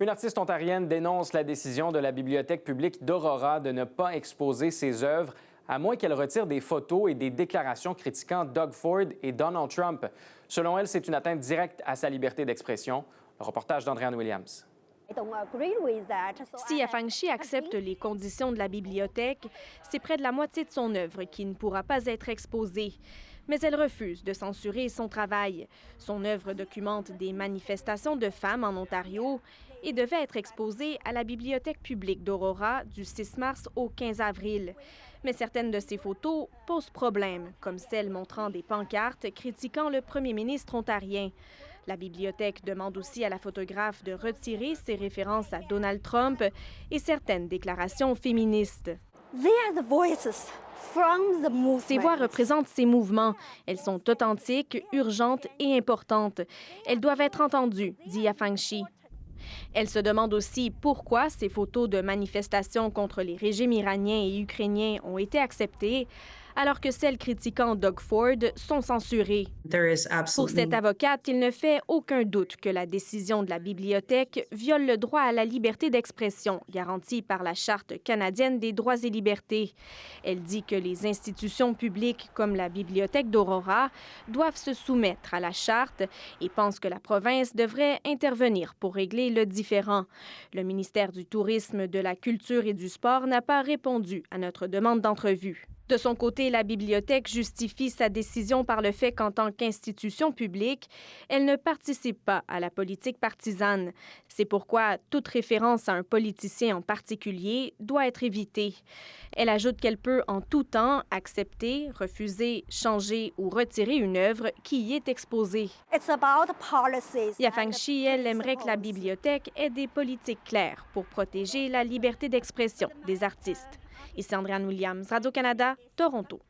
Une artiste ontarienne dénonce la décision de la Bibliothèque publique d'Aurora de ne pas exposer ses œuvres, à moins qu'elle retire des photos et des déclarations critiquant Doug Ford et Donald Trump. Selon elle, c'est une atteinte directe à sa liberté d'expression. Le reportage d'Andréane Williams. Si Yafangshi accepte les conditions de la bibliothèque, c'est près de la moitié de son œuvre qui ne pourra pas être exposée. Mais elle refuse de censurer son travail. Son œuvre documente des manifestations de femmes en Ontario et devait être exposée à la Bibliothèque publique d'Aurora du 6 mars au 15 avril. Mais certaines de ces photos posent problème, comme celle montrant des pancartes critiquant le premier ministre ontarien. La bibliothèque demande aussi à la photographe de retirer ses références à Donald Trump et certaines déclarations féministes. Ces voix représentent ces mouvements. Elles sont authentiques, urgentes et importantes. Elles doivent être entendues, dit Yafangshi. Elle se demande aussi pourquoi ces photos de manifestations contre les régimes iraniens et ukrainiens ont été acceptées, alors que celles critiquant Doug Ford sont censurées. Pour cette avocate, il ne fait aucun doute que la décision de la bibliothèque viole le droit à la liberté d'expression garanti par la Charte canadienne des droits et libertés. Elle dit que les institutions publiques comme la Bibliothèque d'Aurora doivent se soumettre à la Charte et pense que la province devrait intervenir pour régler le différend. Le ministère du Tourisme, de la Culture et du Sport n'a pas répondu à notre demande d'entrevue. De son côté, la bibliothèque justifie sa décision par le fait qu'en tant qu'institution publique, elle ne participe pas à la politique partisane. C'est pourquoi toute référence à un politicien en particulier doit être évitée. Elle ajoute qu'elle peut en tout temps accepter, refuser, changer ou retirer une œuvre qui y est exposée. Yafangshi, elle, aimerait que la bibliothèque ait des politiques claires pour protéger la liberté d'expression des artistes. Ici Andréane Williams, Radio-Canada, Toronto.